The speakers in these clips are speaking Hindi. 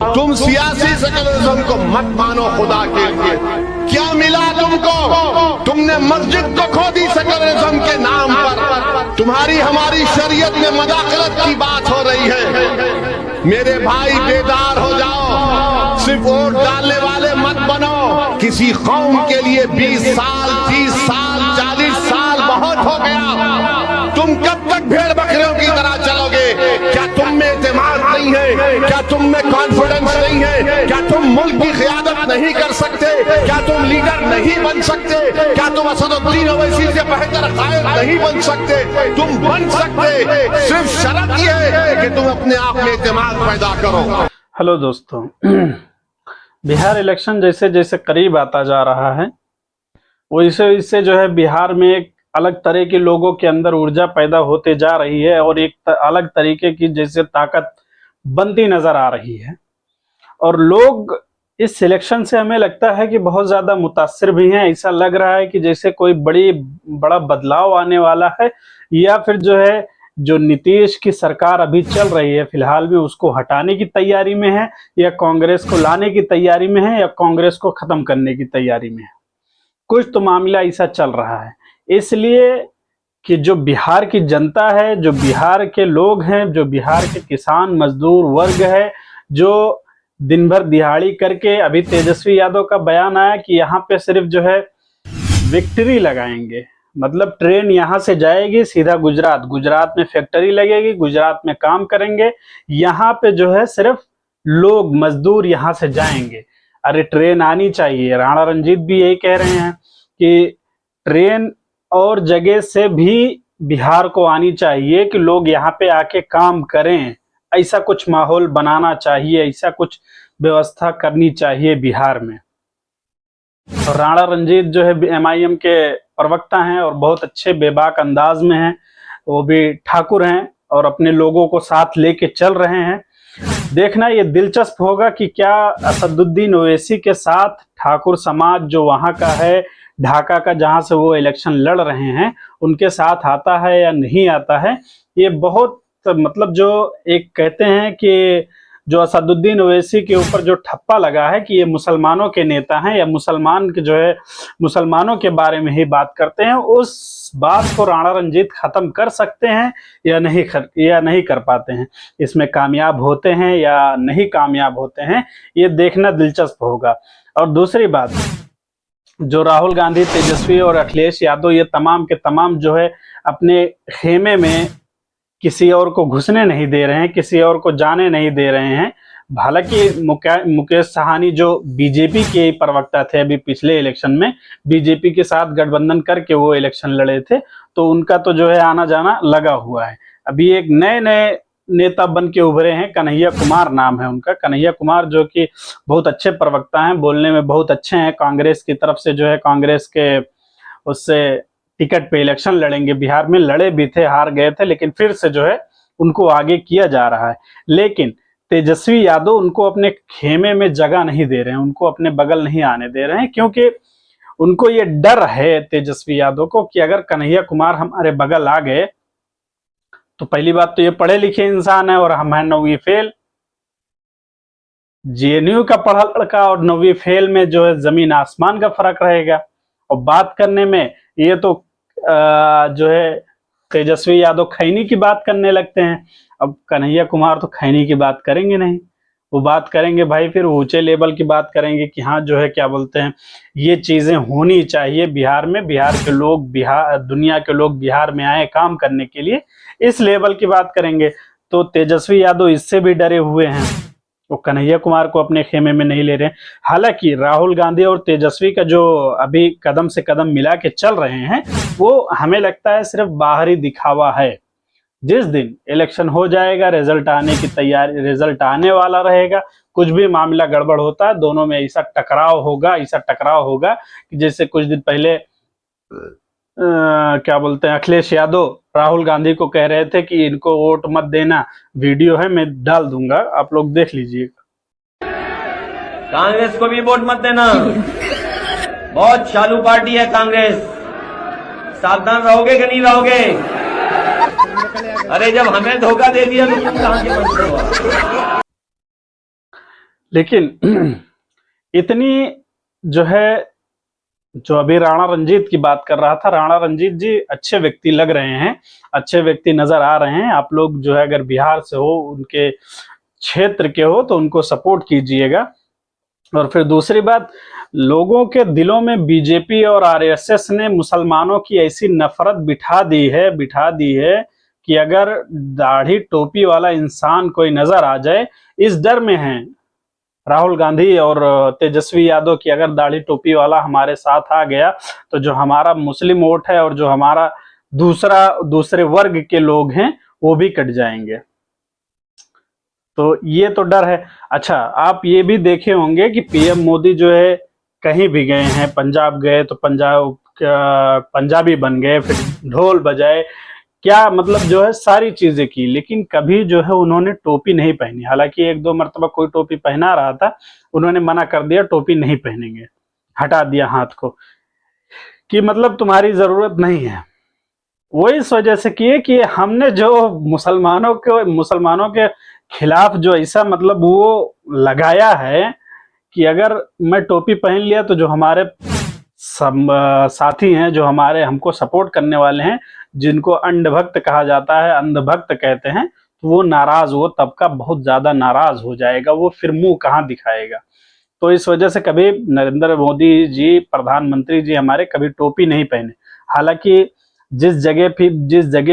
तुम सियासी सेकुलरिज्म को मत मानो खुदा के लिए। क्या मिला तुमको? तुमने मस्जिद को खो दी सेकुलरिज्म के नाम पर। तुम्हारी हमारी शरीयत में मदाखलत की बात हो रही है। मेरे भाई बेदार हो जाओ, सिर्फ वोट डालने वाले मत बनो। किसी कौम के लिए 20 साल 30 साल 40 साल बहुत हो गया। तुम कब तक भेड़ बकरियों की तरह चलोगे? क्या तुम में एतमाद नहीं है? क्या तुम में कॉन्फिडेंस नहीं है? क्या तुम मुल्क की क़ियादत नहीं कर सकते? क्या तुम लीडर नहीं बन सकते? क्या तुम असदुद्दीन ओवैसी से बेहतर कायद नहीं बन सकते? तुम बन सकते, सिर्फ शर्त यह है कि तुम अपने आप में एतमाद पैदा करो। हेलो दोस्तों, बिहार इलेक्शन जैसे जैसे करीब आता जा रहा है वैसे वैसे जो है बिहार में एक अलग तरह के लोगों के अंदर ऊर्जा पैदा होते जा रही है और एक अलग तरीके की जैसे ताकत बनती नजर आ रही है। और लोग इस सिलेक्शन से हमें लगता है कि बहुत ज्यादा मुतासिर भी हैं। ऐसा लग रहा है कि जैसे कोई बड़ा बदलाव आने वाला है, या फिर जो है जो नीतीश की सरकार अभी चल रही है फिलहाल भी उसको हटाने की तैयारी में है, या कांग्रेस को लाने की तैयारी में है, या कांग्रेस को खत्म करने की तैयारी में है। कुछ तो मामला ऐसा चल रहा है, इसलिए कि जो बिहार की जनता है, जो बिहार के लोग हैं, जो बिहार के किसान मजदूर वर्ग है, जो दिन भर दिहाड़ी करके, अभी तेजस्वी यादव का बयान आया कि यहाँ पे सिर्फ जो है विक्ट्री लगाएंगे, मतलब ट्रेन यहाँ से जाएगी सीधा गुजरात, गुजरात में फैक्ट्री लगेगी, गुजरात में काम करेंगे, यहाँ पे जो है सिर्फ लोग मजदूर यहाँ से जाएंगे। अरे ट्रेन आनी चाहिए, राणा रंजीत भी यही कह रहे हैं कि ट्रेन और जगह से भी बिहार को आनी चाहिए कि लोग यहाँ पे आके काम करें। ऐसा कुछ माहौल बनाना चाहिए, ऐसा कुछ व्यवस्था करनी चाहिए बिहार में। और राणा रंजीत जो है MIM के प्रवक्ता हैं और बहुत अच्छे बेबाक अंदाज में हैं, वो भी ठाकुर हैं और अपने लोगों को साथ लेके चल रहे हैं। देखना ये दिलचस्प होगा कि क्या असदुद्दीन ओवैसी के साथ ठाकुर समाज जो वहां का है, ढाका का, जहां से वो इलेक्शन लड़ रहे हैं, उनके साथ आता है या नहीं आता है। ये बहुत मतलब जो एक कहते हैं कि जो असदुद्दीन ओवैसी के ऊपर जो ठप्पा लगा है कि ये मुसलमानों के नेता हैं या मुसलमान के जो है मुसलमानों के बारे में ही बात करते हैं, उस बात को राणा रंजीत खत्म कर सकते हैं या नहीं कर पाते हैं। इसमें कामयाब होते हैं या नहीं कामयाब होते हैं, ये देखना दिलचस्प होगा। और दूसरी बात, जो राहुल गांधी, तेजस्वी और अखिलेश यादव ये तमाम के तमाम जो है अपने खेमे में किसी और को घुसने नहीं दे रहे हैं, किसी और को जाने नहीं दे रहे हैं। हालांकि मुकेश साहनी जो बीजेपी के प्रवक्ता थे, अभी पिछले इलेक्शन में बीजेपी के साथ गठबंधन करके वो इलेक्शन लड़े थे, तो उनका तो जो है आना जाना लगा हुआ है। अभी एक नए नेता बन के उभरे हैं, कन्हैया कुमार नाम है उनका। कन्हैया कुमार जो कि बहुत अच्छे प्रवक्ता हैं, बोलने में बहुत अच्छे हैं। कांग्रेस की तरफ से जो है कांग्रेस के उससे टिकट पे इलेक्शन लड़ेंगे, बिहार में लड़े भी थे, हार गए थे, लेकिन फिर से जो है उनको आगे किया जा रहा है। लेकिन तेजस्वी यादव उनको अपने खेमे में जगह नहीं दे रहे हैं, उनको अपने बगल नहीं आने दे रहे हैं, क्योंकि उनको ये डर है तेजस्वी यादव को कि अगर कन्हैया कुमार हमारे बगल आ गए तो पहली बात तो ये पढ़े लिखे इंसान है और हम हैं 9वीं फेल। JNU का पढ़ा लड़का और 9वीं फेल में जो है जमीन आसमान का फर्क रहेगा। और बात करने में ये तो जो है तेजस्वी यादव खैनी की बात करने लगते हैं। अब कन्हैया कुमार तो खैनी की बात करेंगे नहीं, वो बात करेंगे भाई फिर ऊंचे लेवल की बात करेंगे कि हाँ जो है क्या बोलते हैं ये चीजें होनी चाहिए बिहार में, बिहार के लोग, दुनिया के लोग बिहार में आए काम करने के लिए, इस लेवल की बात करेंगे। तो तेजस्वी यादव इससे भी डरे हुए हैं, वो कन्हैया कुमार को अपने खेमे में नहीं ले रहे हैं। हालांकि राहुल गांधी और तेजस्वी का जो अभी कदम से कदम मिला के चल रहे हैं, वो हमें लगता है सिर्फ बाहरी दिखावा है। जिस दिन इलेक्शन हो जाएगा, रिजल्ट आने की तैयारी, रिजल्ट आने वाला रहेगा, कुछ भी मामला गड़बड़ होता है, दोनों में ऐसा टकराव होगा कि जैसे कुछ दिन पहले क्या बोलते हैं अखिलेश यादव राहुल गांधी को कह रहे थे कि इनको वोट मत देना, वीडियो है मैं डाल दूंगा, आप लोग देख लीजिएगा। कांग्रेस को भी वोट मत देना, बहुत चालू पार्टी है कांग्रेस, सावधान रहोगे कि नहीं रहोगे? अरे जब हमें धोखा दे दिया तो तुम कहां के बनते हो? लेकिन इतनी जो है, जो अभी राणा रंजीत की बात कर रहा था, राणा रंजीत जी अच्छे व्यक्ति लग रहे हैं, अच्छे व्यक्ति नजर आ रहे हैं। आप लोग जो है अगर बिहार से हो, उनके क्षेत्र के हो, तो उनको सपोर्ट कीजिएगा। और फिर दूसरी बात, लोगों के दिलों में बीजेपी और आरएसएस ने मुसलमानों की ऐसी नफरत बिठा दी है कि अगर दाढ़ी टोपी वाला इंसान कोई नजर आ जाए, इस डर में है राहुल गांधी और तेजस्वी यादव की, अगर दाढ़ी टोपी वाला हमारे साथ आ गया तो जो हमारा मुस्लिम वोट है और जो हमारा दूसरे वर्ग के लोग हैं वो भी कट जाएंगे। तो ये तो डर है। अच्छा, आप ये भी देखे होंगे कि पीएम मोदी जो है कहीं भी गए हैं, पंजाब गए तो पंजाबी बन गए, फिर ढोल बजाए, क्या मतलब जो है सारी चीजें की, लेकिन कभी जो है उन्होंने टोपी नहीं पहनी। हालांकि एक दो मरतबा कोई टोपी पहना रहा था, उन्होंने मना कर दिया, टोपी नहीं पहनेंगे, हटा दिया हाथ को, कि मतलब तुम्हारी जरूरत नहीं है। वो इस वजह से किए कि हमने जो मुसलमानों के खिलाफ जो ऐसा मतलब वो लगाया है कि अगर मैं टोपी पहन लिया तो जो हमारे साथी हैं, जो हमारे हमको सपोर्ट करने वाले हैं, जिनको अंधभक्त कहा जाता है, अंधभक्त कहते हैं, तो वो नाराज, वो तबका बहुत ज्यादा नाराज हो जाएगा, वो फिर मुंह कहाँ दिखाएगा। तो इस वजह से कभी नरेंद्र मोदी जी, प्रधानमंत्री जी हमारे, कभी टोपी नहीं पहने। हालांकि जिस जगह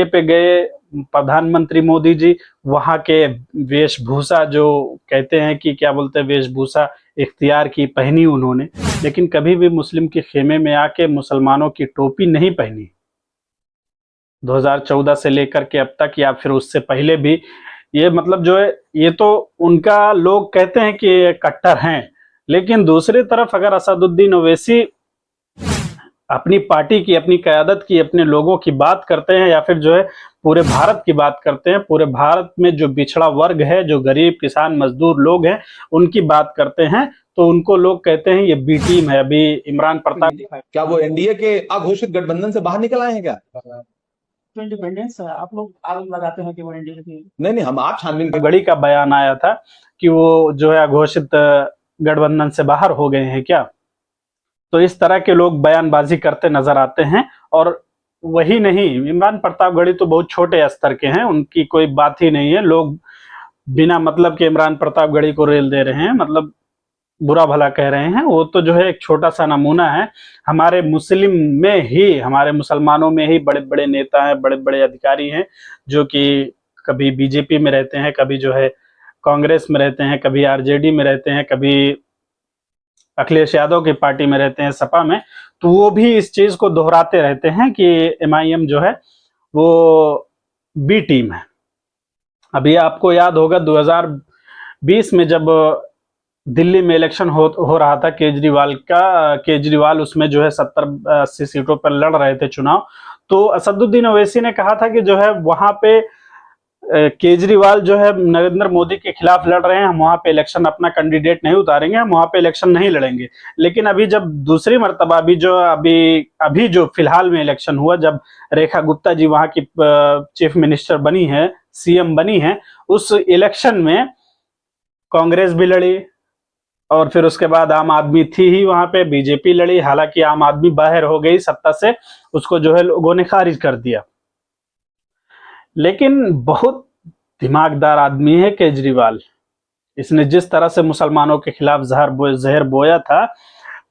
पे गए प्रधानमंत्री मोदी जी, वहां के वेशभूषा, जो कहते हैं कि क्या बोलते हैं, वेशभूषा इख्तियार की, पहनी उन्होंने, लेकिन कभी भी मुस्लिम के खेमे में आके मुसलमानों की टोपी नहीं पहनी। 2014 से लेकर के अब तक, या फिर उससे पहले भी, ये मतलब जो है, ये तो उनका लोग कहते हैं कि कट्टर हैं, लेकिन दूसरी तरफ अगर असदुद्दीन ओवैसी अपनी पार्टी की, अपनी क़यादत की, अपने लोगों की बात करते हैं, या फिर जो है पूरे भारत की बात करते हैं, पूरे भारत में जो पिछड़ा वर्ग है, जो गरीब किसान मजदूर लोग हैं, उनकी बात करते हैं, तो उनको लोग कहते हैं ये बी टीम है। अभी इमरान प्रताप, क्या वो एनडीए के अघोषित गठबंधन से बाहर निकल आए हैं क्या? तो इंडिपेंडेंस आप लोग आरोप लगाते हैं कि वो एनडीए की, नहीं, हम आप छानबीन गढ़ी का बयान आया था कि वो जो है अघोषित गठबंधन से बाहर हो गए हैं क्या। तो इस तरह के लोग बयानबाजी करते नजर आते हैं। और वही नहीं, इमरान प्रतापगढ़ी तो बहुत छोटे स्तर के हैं, उनकी कोई बात ही नहीं है। लोग बिना मतलब के इमरान प्रतापगढ़ी को रेल दे रहे हैं, मतलब बुरा भला कह रहे हैं। वो तो जो है एक छोटा सा नमूना है। हमारे हमारे मुसलमानों में ही बड़े बड़े नेता हैं, बड़े बड़े अधिकारी हैं, जो कि कभी बीजेपी में रहते हैं, कभी जो है कांग्रेस में रहते हैं, कभी आरजेडी में रहते हैं, कभी अखिलेश यादव की पार्टी में रहते हैं, सपा में। तो वो भी इस चीज को दोहराते रहते हैं कि एमआईएम जो है वो बी टीम है। अभी आपको याद होगा 2020 में जब दिल्ली में इलेक्शन हो रहा था केजरीवाल उसमें जो है 70-80 सीटों पर लड़ रहे थे चुनाव। तो असदुद्दीन ओवैसी ने कहा था कि जो है वहां पे केजरीवाल जो है नरेंद्र मोदी के खिलाफ लड़ रहे हैं, हम वहां पे इलेक्शन अपना कैंडिडेट नहीं उतारेंगे, हम वहां पे इलेक्शन नहीं लड़ेंगे। लेकिन अभी जब दूसरी मर्तबा अभी जो फिलहाल में इलेक्शन हुआ, जब रेखा गुप्ता जी वहां की चीफ मिनिस्टर बनी है, सीएम बनी है, उस इलेक्शन में कांग्रेस भी लड़ी और फिर उसके बाद आम आदमी थी ही वहां पे, बीजेपी लड़ी। हालांकि आम आदमी बाहर हो गई सत्ता से, उसको जो है लोगों ने खारिज कर दिया। लेकिन बहुत दिमागदार आदमी है केजरीवाल। इसने जिस तरह से मुसलमानों के खिलाफ जहर बोया था,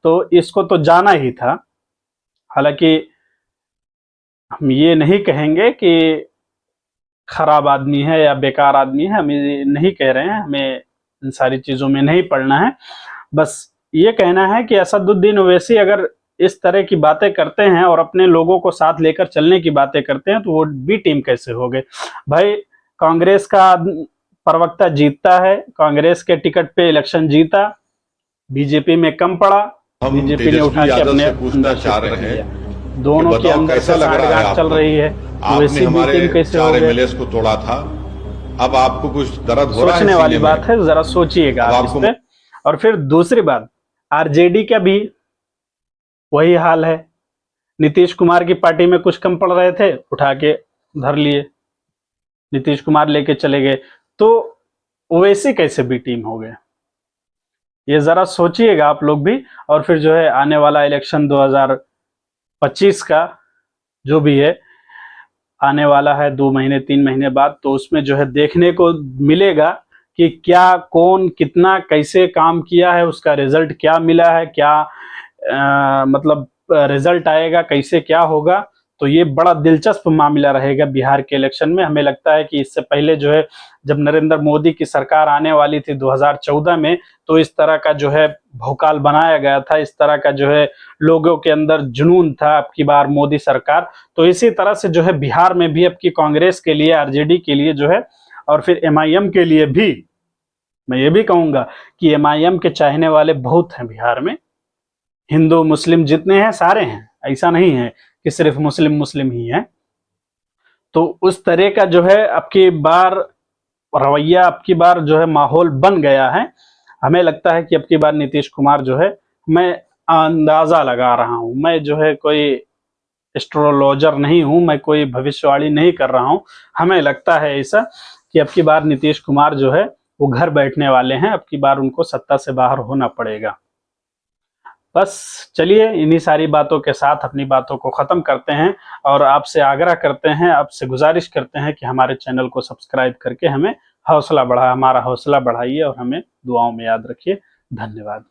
तो इसको तो जाना ही था। हालांकि हम ये नहीं कहेंगे कि खराब आदमी है या बेकार आदमी है, हम ये नहीं कह रहे हैं, हमें इन सारी चीजों में नहीं पड़ना है। बस ये कहना है कि असदुद्दीन ओवैसी अगर इस तरह की बातें करते हैं और अपने लोगों को साथ लेकर चलने की बातें करते हैं, तो वो बी टीम कैसे हो गए भाई। कांग्रेस का प्रवक्ता जीतता है, कांग्रेस के टिकट पे इलेक्शन जीता, बीजेपी में कम पड़ा, बीजेपी ने उठा के अपने पूछना चाह रहे हैं, दोनों के अंदर से साठगांठ चल रही है। आपने हमारे 4 एमएलए को तोड़ा था, अब आपको कुछ दर्द हो रहा है? सोचने वाली बात है, जरा सोचिएगा आप इस पे। और फिर दूसरी बात, आरजेडी का भी वही हाल है। नीतीश कुमार की पार्टी में कुछ कम पड़ रहे थे, उठा के धर लिए, नीतीश कुमार लेके चले गए। तो ओवैसी कैसे बी टीम हो गए? ये जरा सोचिएगा आप लोग भी। और फिर जो है आने वाला इलेक्शन 2025 का जो भी है आने वाला है 2 महीने 3 महीने बाद, तो उसमें जो है देखने को मिलेगा कि क्या कौन कितना कैसे काम किया है, उसका रिजल्ट क्या मिला है, क्या मतलब रिजल्ट आएगा, कैसे क्या होगा। तो ये बड़ा दिलचस्प मामला रहेगा बिहार के इलेक्शन में। हमें लगता है कि इससे पहले जो है जब नरेंद्र मोदी की सरकार आने वाली थी 2014 में, तो इस तरह का जो है भौकाल बनाया गया था, इस तरह का जो है लोगों के अंदर जुनून था अब की बार मोदी सरकार। तो इसी तरह से जो है बिहार में भी अब की कांग्रेस के लिए, आरजेडी के लिए जो है, और फिर एमआईएम के लिए भी मैं ये भी कहूंगा कि एमआईएम के चाहने वाले बहुत हैं बिहार में। हिंदू मुस्लिम जितने हैं सारे हैं, ऐसा नहीं है कि सिर्फ मुस्लिम ही है। तो उस तरह का जो है अब की बार रवैया, अब की बार जो है माहौल बन गया है। हमें लगता है कि अब की बार नीतीश कुमार जो है, मैं अंदाजा लगा रहा हूं, मैं जो है कोई एस्ट्रोलॉजर नहीं हूं, मैं कोई भविष्यवाणी नहीं कर रहा हूं, हमें लगता है ऐसा कि अब की बार नीतीश कुमार जो है वो घर बैठने वाले हैं। अब की बार उनको सत्ता से बाहर होना पड़ेगा। बस चलिए इन्हीं सारी बातों के साथ अपनी बातों को ख़त्म करते हैं और आपसे आग्रह करते हैं, आपसे गुजारिश करते हैं कि हमारे चैनल को सब्सक्राइब करके हमारा हौसला बढ़ाइए और हमें दुआओं में याद रखिए। धन्यवाद।